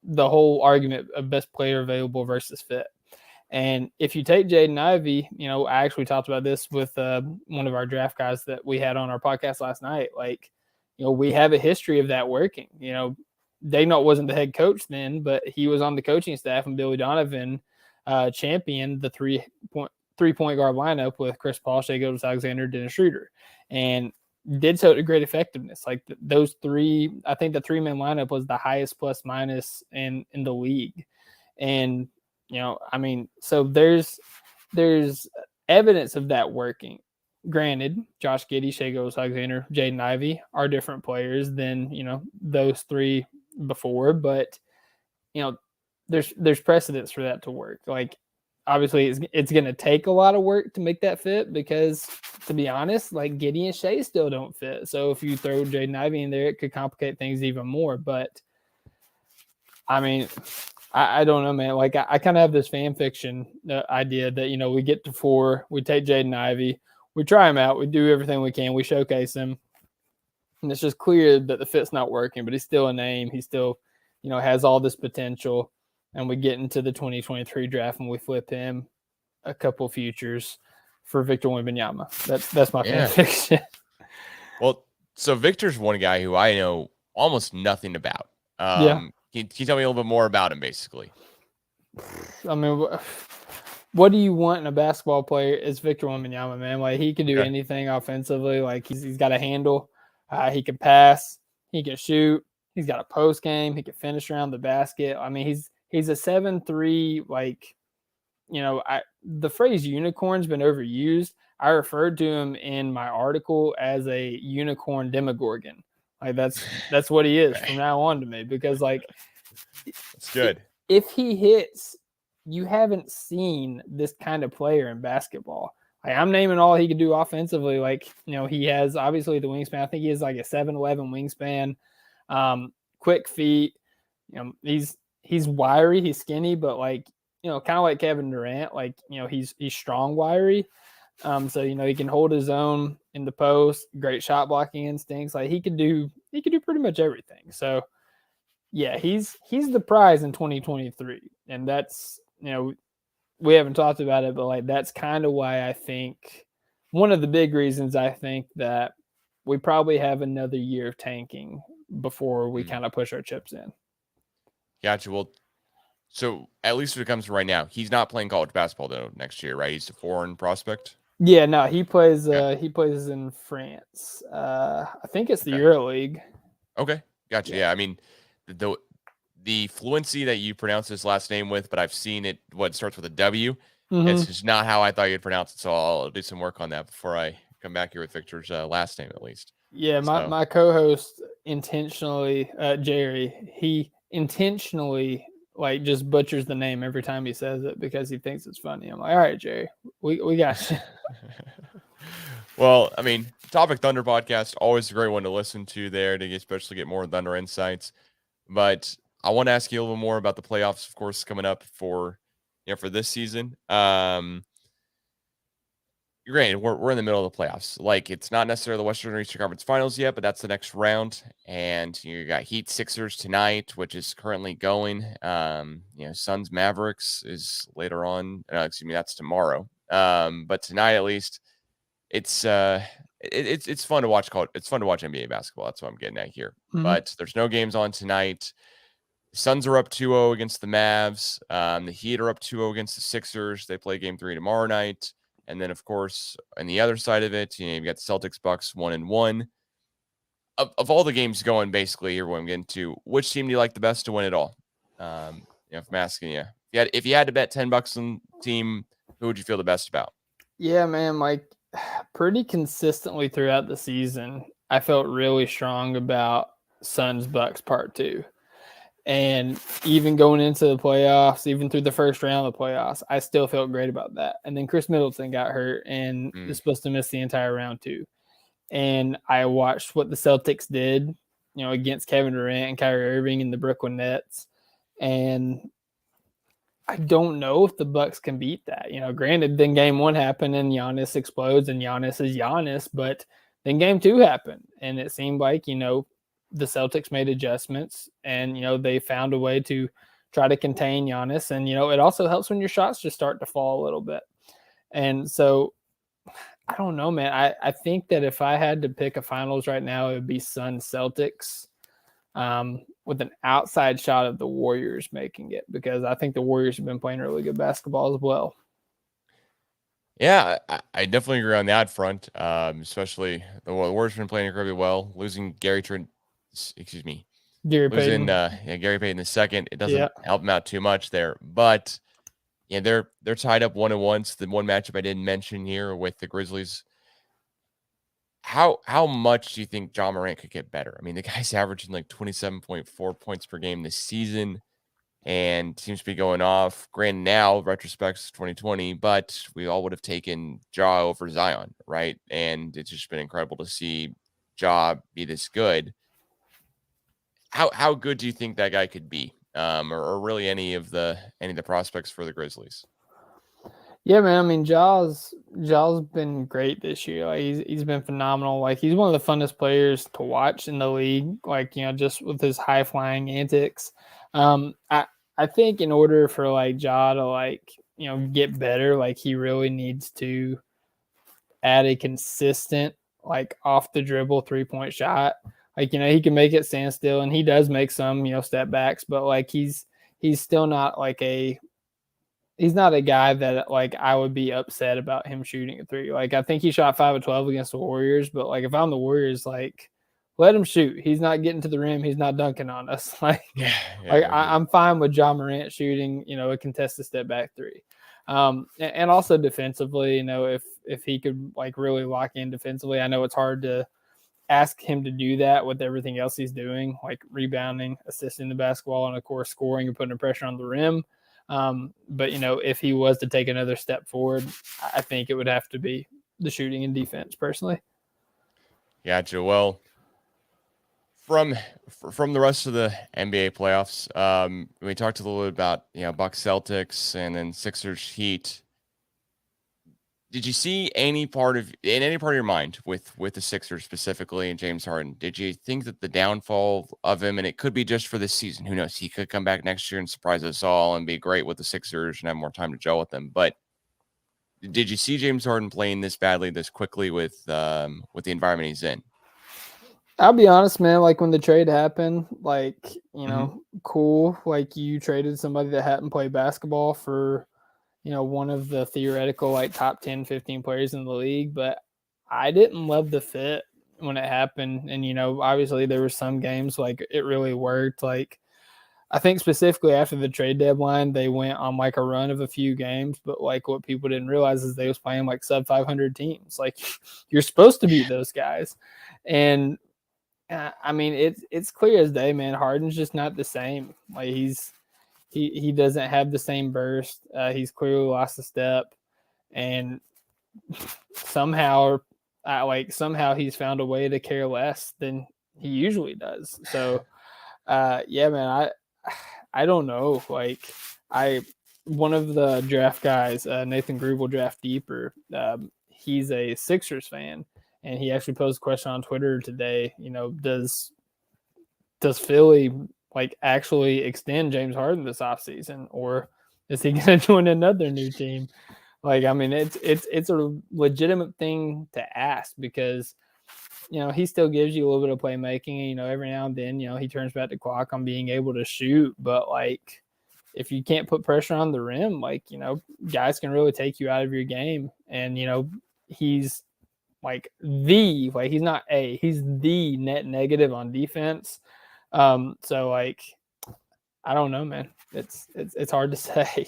the whole argument of best player available versus fit. And if you take Jaden Ivey, I actually talked about this with one of our draft guys that we had on our podcast last night. We have a history of that working. Dagnall wasn't the head coach then, but he was on the coaching staff, and Billy Donovan championed the three-point guard lineup with Chris Paul, Shai Gilgeous-Alexander, Dennis Schroeder, and did so to great effectiveness. Those 3, I think the 3-man lineup was the highest plus minus in the league. And, so there's evidence of that working. Granted, Josh Giddey, Shai Gilgeous-Alexander, Jaden Ivey are different players than, those 3 before, but, there's precedence for that to work. Obviously it's going to take a lot of work to make that fit because, to be honest, Giddey and Shai still don't fit. So if you throw Jaden Ivey in there, it could complicate things even more. But I don't know, man. I kind of have this fan fiction idea that, we get to 4, we take Jaden Ivey, we try him out, we do everything we can, we showcase him, and it's just clear that the fit's not working, but he's still a name. He still, has all this potential. And we get into the 2023 draft and we flip him a couple futures for Victor Wembanyama. That's my fan fiction. Well, so Victor's one guy who I know almost nothing about. Can you tell me a little bit more about him, basically? What do you want in a basketball player? Is Victor Wembanyama, man. He can do anything offensively. He's got a handle. He can pass. He can shoot. He's got a post game. He can finish around the basket. He's a 7'3", the phrase unicorn's been overused. I referred to him in my article as a unicorn demogorgon. That's what he is from now on to me, because it's good. If he hits, you haven't seen this kind of player in basketball. I'm naming all he can do offensively. He has obviously the wingspan. I think he has a 7'11" wingspan, quick feet. He's wiry, he's skinny, but kind of like Kevin Durant, he's strong wiry. So he can hold his own in the post, great shot blocking instincts. He could do pretty much everything. So yeah, he's the prize in 2023. And that's, we haven't talked about it, but that's kind of why I think one of the big reasons I think that we probably have another year of tanking before we kind of push our chips in. Gotcha. Well, so at least when it comes to right now, he's not playing college basketball though next year, right? He's a foreign prospect. Yeah, no, he plays. He plays in France. I think it's the EuroLeague. Okay, gotcha. Yeah, the fluency that you pronounce his last name with, but I've seen it. What starts with a W. It's just not how I thought you'd pronounce it. So I'll do some work on that before I come back here with Victor's last name, at least. Yeah, my co-host intentionally, Jerry, he intentionally just butchers the name every time he says it because he thinks it's funny. I'm like, all right, Jerry, we got you. Well, Topic Thunder podcast, always a great one to listen to there to especially get more Thunder insights. But I want to ask you a little more about the playoffs, of course, coming up for this season. granted, we're in the middle of the playoffs. Like, it's not necessarily the Western or Eastern Conference Finals yet, but that's the next round. And you got Heat Sixers tonight, which is currently going. Suns Mavericks is later on. That's tomorrow. But tonight, at least, it's fun to watch. It's fun to watch NBA basketball. That's what I'm getting at here. Mhm. But there's no games on tonight. Suns are up 2-0 against the Mavs. The Heat are up 2-0 against the Sixers. They play game 3 tomorrow night. And then, of course, on the other side of it, you've got the Celtics Bucks 1-1. Of all the games going, basically, here what I'm getting to, which team do you like the best to win it all? If I'm asking you, if you had to bet $10 on team, who would you feel the best about? Yeah, man, like pretty consistently throughout the season, I felt really strong about Suns Bucks Part 2. And even going into the playoffs, even through the first round of the playoffs, I still felt great about that. And then Chris Middleton got hurt and was supposed to miss the entire round 2. And I watched what the Celtics did, against Kevin Durant and Kyrie Irving and the Brooklyn Nets. And I don't know if the Bucks can beat that. Granted, then game 1 happened and Giannis explodes and Giannis is Giannis, but then game 2 happened. And it seemed like, the Celtics made adjustments and, they found a way to try to contain Giannis. And, it also helps when your shots just start to fall a little bit. And so I don't know, man. I think that if I had to pick a finals right now, it would be Suns Celtics with an outside shot of the Warriors making it, because I think the Warriors have been playing really good basketball as well. Yeah, I definitely agree on that front. Especially the Warriors have been playing incredibly well. Losing Gary Payton. Gary Payton II. It doesn't help them out too much there, but they're tied up 1-1. So the one matchup I didn't mention here with the Grizzlies. How much do you think Ja Morant could get better? I mean, the guy's averaging like 27.4 points per game this season and seems to be going off. Granted, now retrospect's 2020, but we all would have taken Ja over Zion, right? And it's just been incredible to see Ja be this good. How good do you think that guy could be? Or really any of the prospects for the Grizzlies? Yeah, man. I mean, Ja's been great this year. Like he's been phenomenal. Like he's one of the funnest players to watch in the league. Like just with his high flying antics. I think in order for like Ja to get better, like he really needs to add a consistent off the dribble 3-point shot. Like he can make it stand still, and he does make some step backs, but like he's still not he's not a guy that I would be upset about him shooting a 3. Like I think he shot 5 of 12 against the Warriors, but if I'm the Warriors, let him shoot. He's not getting to the rim. He's not dunking on us. I'm fine with Ja Morant shooting, a contested step back 3. And also defensively, if he could really lock in defensively. I know it's hard to ask him to do that with everything else he's doing, like rebounding, assisting the basketball, and of course scoring and putting pressure on the rim. But if he was to take another step forward, I think it would have to be the shooting and defense personally. Gotcha. Well, from the rest of the NBA playoffs, we talked a little bit about Bucks Celtics and then Sixers Heat. Did you see any part of your mind with the Sixers specifically and James Harden? Did you think that the downfall of him, and it could be just for this season, who knows? He could come back next year and surprise us all and be great with the Sixers and have more time to gel with them. But did you see James Harden playing this badly, this quickly with the environment he's in? I'll be honest, man. When the trade happened, cool. You traded somebody that hadn't played basketball for one of the theoretical top 10, 15 players in the league, but I didn't love the fit when it happened. And, obviously there were some games it really worked. I think specifically after the trade deadline, they went on a run of a few games, but what people didn't realize is they was playing sub 500 teams. You're supposed to beat those guys. And I mean, it's clear as day, man. Harden's just not the same. He doesn't have the same burst. He's clearly lost a step, and somehow he's found a way to care less than he usually does. So, yeah, man, I don't know. One of the draft guys, Nathan Grubel, Draft Deeper, he's a Sixers fan, and he actually posed a question on Twitter today. Does Philly like actually extend James Harden this offseason, or is he going to join another new team? Like, I mean, it's a legitimate thing to ask because, he still gives you a little bit of playmaking. Every now and then, he turns back the clock on being able to shoot. But, like, if you can't put pressure on the rim, like, guys can really take you out of your game. And, he's he's not he's the net negative on defense. So, like, I don't know, man. It's hard to say.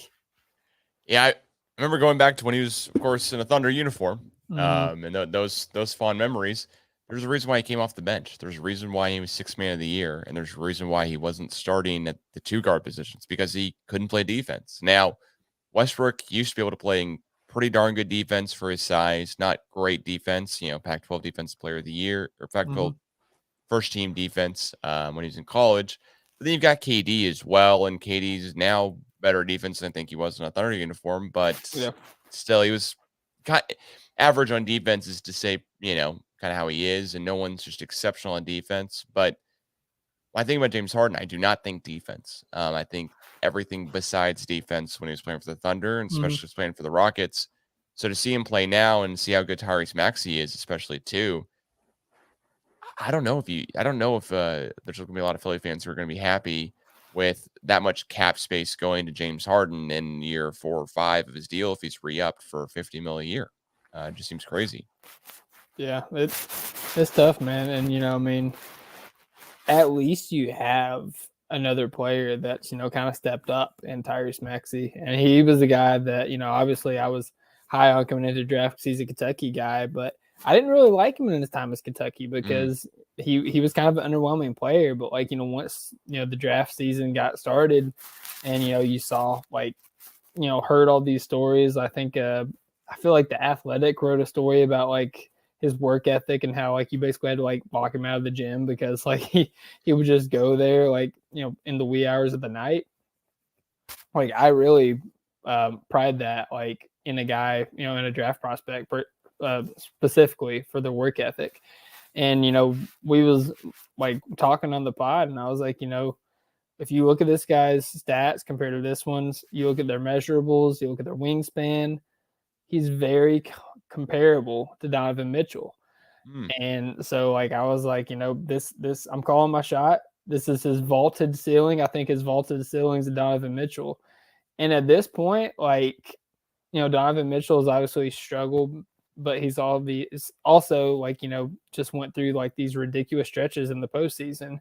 Yeah, I remember going back to when he was, of course, in a Thunder uniform, and those fond memories. There's a reason why he came off the bench. There's a reason why he was Sixth Man of the Year, and there's a reason why he wasn't starting at the 2 guard positions because he couldn't play defense. Now, Westbrook used to be able to play pretty darn good defense for his size, not great defense. Pac-12 Defensive Player of the Year or Pac-12 first team defense when he was in college. But then you've got KD as well, and KD's now better defense than I think he was in a Thunder uniform, but still he was kind of average on defense is to say, kind of how he is, and no one's just exceptional on defense. But when I think about James Harden, I do not think defense. I think everything besides defense when he was playing for the Thunder and especially was playing for the Rockets. So to see him play now and see how good Tyrese Maxey is, especially too, I don't know if there's going to be a lot of Philly fans who are going to be happy with that much cap space going to James Harden in year 4 or 5 of his deal if he's re-upped for $50 million a year. It just seems crazy. Yeah, it's tough, man. And, I mean, at least you have another player that's, kind of stepped up in Tyrese Maxey. And he was the guy that, obviously I was high on coming into the draft because he's a Kentucky guy, but I didn't really like him in his time as Kentucky because he was kind of an underwhelming player. But, like, once, the draft season got started and, you saw, like, heard all these stories, I think I feel like The Athletic wrote a story about, like, his work ethic and how, like, you basically had to, like, lock him out of the gym because, like, he would just go there, like, in the wee hours of the night. Like, I really pride that, like, in a guy, in a draft prospect, specifically for the work ethic. And, we was, like, talking on the pod, and I was like, if you look at this guy's stats compared to this one's, you look at their measurables, you look at their wingspan, he's very comparable to Donovan Mitchell. And so, like, I was like, this I'm calling my shot. This is his vaulted ceiling. I think his vaulted ceiling is Donovan Mitchell. And at this point, like, Donovan Mitchell has obviously struggled, but he's also, like, just went through, like, these ridiculous stretches in the postseason.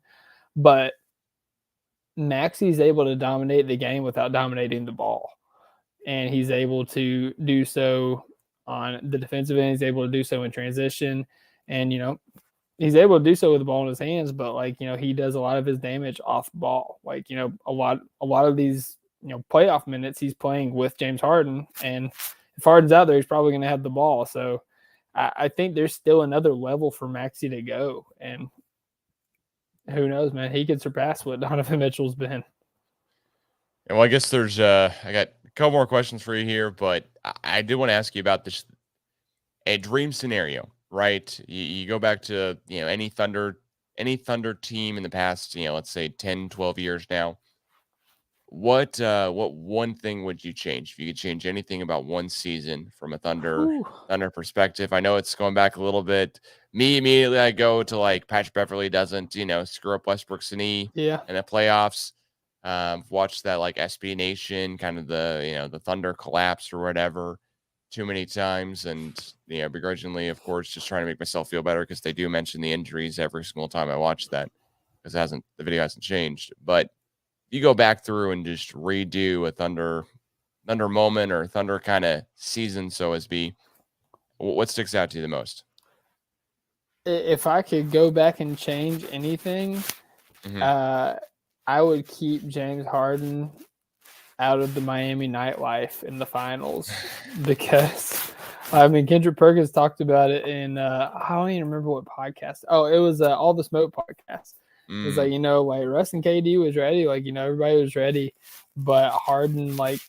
But Maxey's able to dominate the game without dominating the ball. And he's able to do so on the defensive end. He's able to do so in transition. And, he's able to do so with the ball in his hands, but, like, he does a lot of his damage off ball. Like, a lot of these, playoff minutes he's playing with James Harden. And if Harden's out there, he's probably going to have the ball. So I think there's still another level for Maxey to go. And who knows, man, he could surpass what Donovan Mitchell's been. And well, I guess there's I got a couple more questions for you here, but I did want to ask you about this, a dream scenario, right? You go back to, any Thunder team in the past, let's say 10, 12 years now. What one thing would you change if you could change anything about one season from a Thunder perspective? I know it's going back a little bit. Me, immediately I go to, like, Patrick Beverley doesn't, screw up Westbrook's knee in the playoffs. Watched that, like, SB Nation, kind of the Thunder collapse or whatever too many times. And, begrudgingly, of course, just trying to make myself feel better because they do mention the injuries every single time I watch that because the video hasn't changed. But you go back through and just redo a Thunder moment or Thunder kind of season, so as be, what sticks out to you the most? If I could go back and change anything, I would keep James Harden out of the Miami nightlife in the finals because, I mean, Kendrick Perkins talked about it in, I don't even remember what podcast. Oh, it was All the Smoke podcast. It's like, like, Russ and KD was ready. Like, everybody was ready. But Harden, like,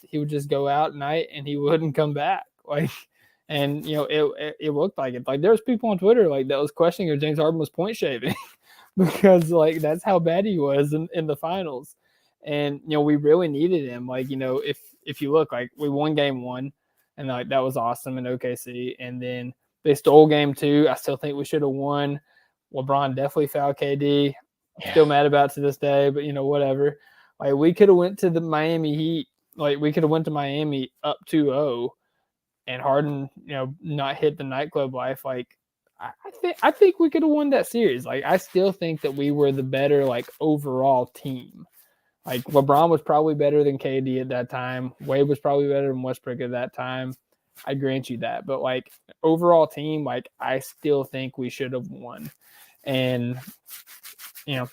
he would just go out at night and he wouldn't come back. Like, And it looked like it. Like there was people on Twitter like that was questioning if James Harden was point shaving because like that's how bad he was in the finals. And we really needed him. Like if you look, like we won game 1, and like that was awesome in OKC. And then they stole game 2. I still think we should have won. LeBron definitely fouled KD. I'm still mad about it to this day, but whatever. Like we could have went to the Miami Heat. Like we could have went to Miami up 2-0, and Harden, not hit the nightclub life. Like I think we could have won that series. Like I still think that we were the better like overall team. Like LeBron was probably better than KD at that time. Wade was probably better than Westbrook at that time. I grant you that. But like overall team, like I still think we should have won. And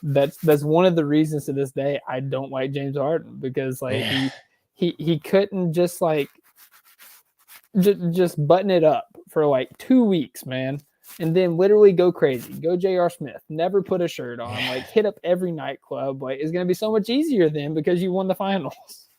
that's one of the reasons to this day I don't like James Harden, because like he couldn't just like just button it up for like 2 weeks, man, and then literally go crazy, go J.R. Smith, never put a shirt on, like hit up every nightclub. Like it's gonna be so much easier then because you won the finals.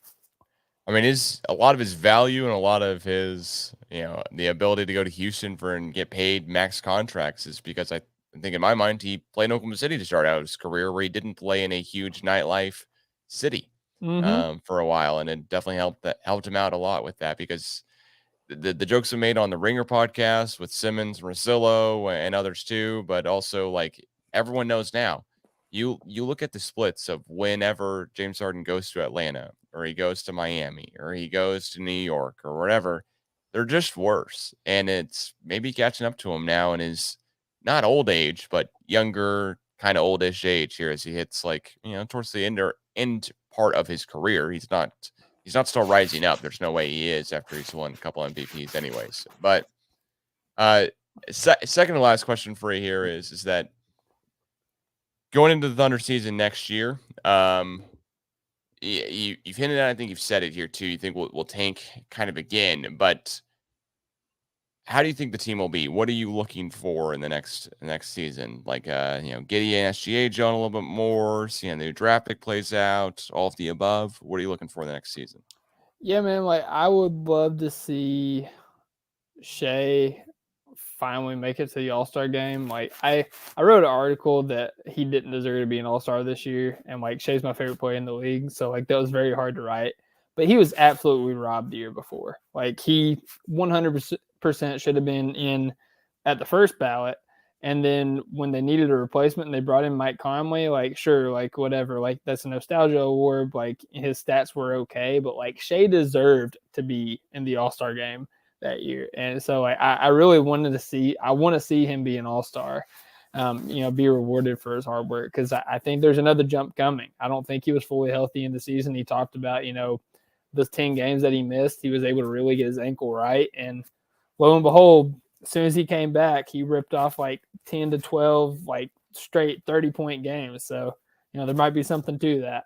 I mean, a lot of his value and a lot of his, the ability to go to Houston and get paid max contracts is because I think in my mind he played in Oklahoma City to start out his career, where he didn't play in a huge nightlife city for a while, and it definitely helped him out a lot with that, because the jokes are made on the Ringer podcast with Simmons, Rosillo, and others too, but also like everyone knows now. You look at the splits of whenever James Harden goes to Atlanta, or he goes to Miami, or he goes to New York, or whatever, they're just worse. And it's maybe catching up to him now in his not old age, but younger, kind of oldish age here as he hits like, towards the end part of his career. He's not still rising up. There's no way he is after he's won a couple MVPs anyways. But second to last question for you here is that going into the Thunder season next year, you've hinted at, I think you've said it here too, you think we'll tank kind of again, but how do you think the team will be? What are you looking for in the next season? Like, Giddey and SGA John a little bit more, seeing the draft pick plays out, all of the above. What are you looking for in the next season? Yeah, man. Like I would love to see Shea finally make it to the All-Star game. Like I wrote an article that he didn't deserve to be an All-Star this year, and like Shea's my favorite player in the league, so like that was very hard to write. But he was absolutely robbed the year before. Like he 100% should have been in at the first ballot. And then when they needed a replacement and they brought in Mike Conley, like sure, like whatever, like that's a nostalgia award. Like his stats were okay, but like Shea deserved to be in the All-Star game that year. And so like I really want to see him be an All-Star, be rewarded for his hard work, because I think there's another jump coming. I don't think he was fully healthy in the season. He talked about, those 10 games that he missed, he was able to really get his ankle right. And lo and behold, as soon as he came back, he ripped off like 10 to 12, like straight 30-point games. So, there might be something to that.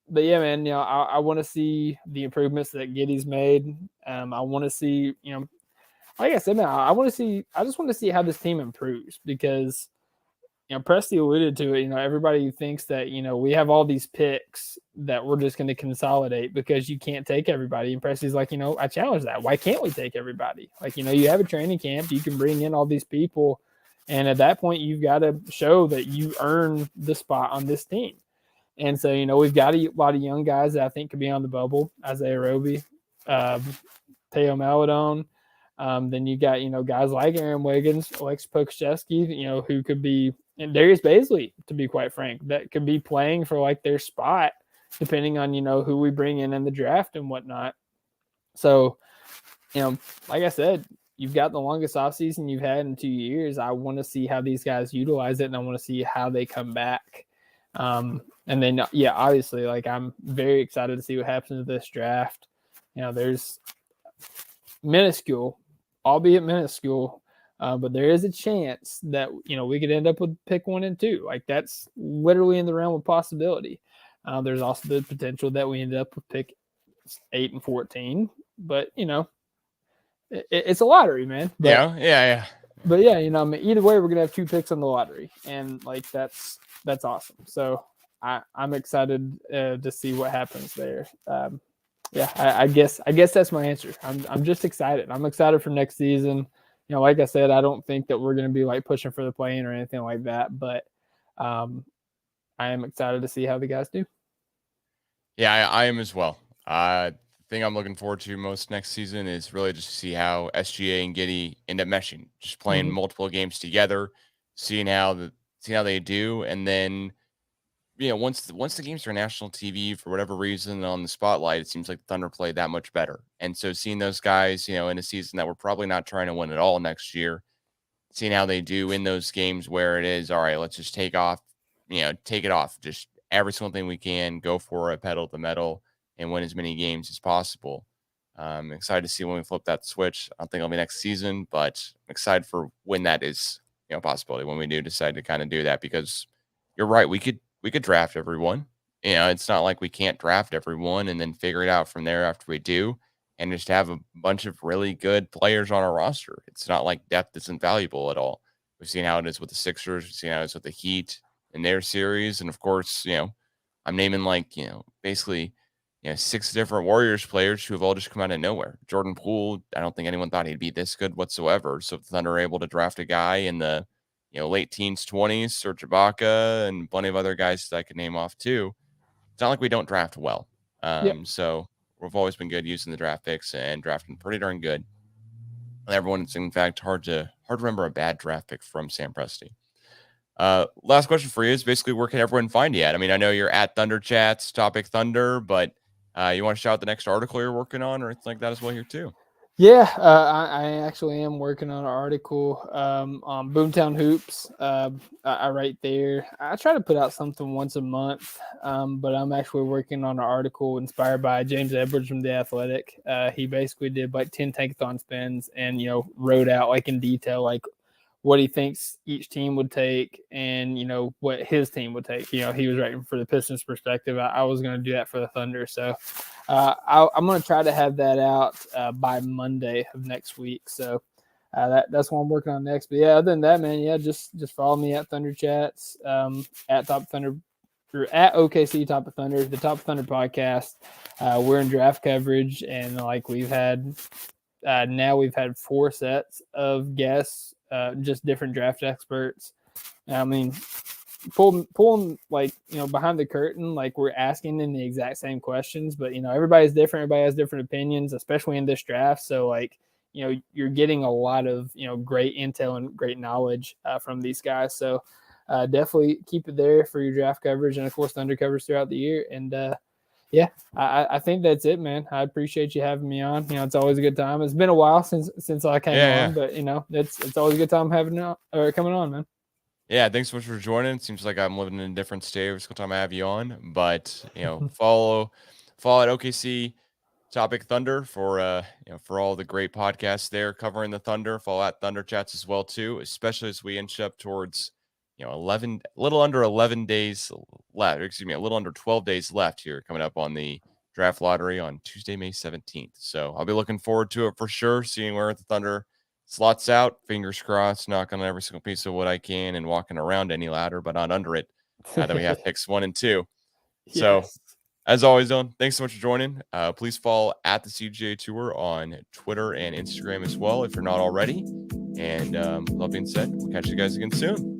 But yeah, man, I want to see the improvements that Giddey's made. I want to see, like I said, man, I just want to see how this team improves, because, Presti alluded to it. Everybody thinks that, we have all these picks that we're just going to consolidate because you can't take everybody. And Presti's like, I challenge that. Why can't we take everybody? Like, you have a training camp, you can bring in all these people. And at that point, you've got to show that you earn the spot on this team. And so, we've got a lot of young guys that I think could be on the bubble. Isaiah Roby, Teo Maladon. Then you got, guys like Aaron Wiggins, Alex Pokusevski, who could be, and Darius Baisley, to be quite frank, that could be playing for like their spot, depending on, who we bring in the draft and whatnot. So, like I said, you've got the longest offseason you've had in 2 years. I want to see how these guys utilize it, and I want to see how they come back. And then, yeah, obviously, like I'm very excited to see what happens with this draft. There's albeit minuscule, but there is a chance that, we could end up with pick 1 and 2. Like that's literally in the realm of possibility. There's also the potential that we end up with pick 8 and 14, but it's a lottery, man. But, yeah. But yeah, either way, we're gonna have 2 picks on the lottery, and like that's awesome. So I'm excited to see what happens there. Yeah, I guess that's my answer. I'm just excited. I'm excited for next season. You know, like I said, I don't think that we're going to be like pushing for the play-in or anything like that, but I am excited to see how the guys do. Yeah, I am as well. The thing I'm looking forward to most next season is really just to see how SGA and Giddy end up meshing, just playing multiple games together, seeing how they do, and then once the games are national TV for whatever reason on the spotlight, it seems like the Thunder play that much better. And so seeing those guys, in a season that we're probably not trying to win at all next year, seeing how they do in those games where it is, all right, let's just take it off, just every single thing we can, go for it, pedal to the metal, and win as many games as possible. I'm excited to see when we flip that switch. I don't think it'll be next season, but I'm excited for when that is, a possibility when we do decide to kind of do that, because you're right. We could draft everyone. It's not like we can't draft everyone and then figure it out from there after we do, and just have a bunch of really good players on our roster. It's not like depth isn't valuable at all. We've seen how it is with the Sixers. We've seen how it is with the Heat in their series. And of course, I'm naming basically, 6 different Warriors players who have all just come out of nowhere. Jordan Poole, I don't think anyone thought he'd be this good whatsoever. So if the Thunder are able to draft a guy in the, late teens, 20s, Serge Ibaka, and plenty of other guys that I could name off too, it's not like we don't draft well. So we've always been good using the draft picks and drafting pretty darn good. Everyone, it's in fact hard to remember a bad draft pick from Sam Presti. Last question for you is basically, where can everyone find you at? I mean, I know you're at Thunder Chats, Topic Thunder, but you want to shout out the next article you're working on or anything like that as well here too? Yeah, I actually am working on an article on Boomtown Hoops. I write there. I try to put out something once a month, but I'm actually working on an article inspired by James Edwards from The Athletic. He basically did like 10 tankathon spins and, wrote out like in detail like what he thinks each team would take and, what his team would take. He was writing for the Pistons perspective. I was going to do that for the Thunder. So I'm going to try to have that out by Monday of next week. So that's what I'm working on next. But yeah, other than that, man, just follow me at Thunder Chats, at Top Thunder, or at OKC Top of Thunder, the Top of Thunder podcast. We're in draft coverage, and like we've had 4 sets of guests, just different draft experts. I mean, pulling like, behind the curtain, like we're asking them the exact same questions, but everybody's different. Everybody has different opinions, especially in this draft. So like, you're getting a lot of, great intel and great knowledge from these guys. So definitely keep it there for your draft coverage and of course Thunder coverage throughout the year. And yeah, I think that's it, man. I appreciate you having me on. It's always a good time. It's been a while since I came on, but it's always a good time having coming on, man. Yeah, thanks so much for joining. It seems like I'm living in a different state every single time I have you on. But follow at OKC Topic Thunder for for all the great podcasts there covering the Thunder. Follow at Thunder Chats as well too, especially as we inch up towards a little under 11 days left. Excuse me, a little under 12 days left here coming up on the draft lottery on Tuesday, May 17th. So I'll be looking forward to it for sure, seeing where the Thunder slots out. Fingers crossed, knocking on every single piece of wood I can and walking around any ladder, but not under it. Then we have picks 1 and 2. So Yes. as always, Dylan, thanks so much for joining. Please follow at the CGA Tour on Twitter and Instagram as well if you're not already. And with that being said, we'll catch you guys again soon.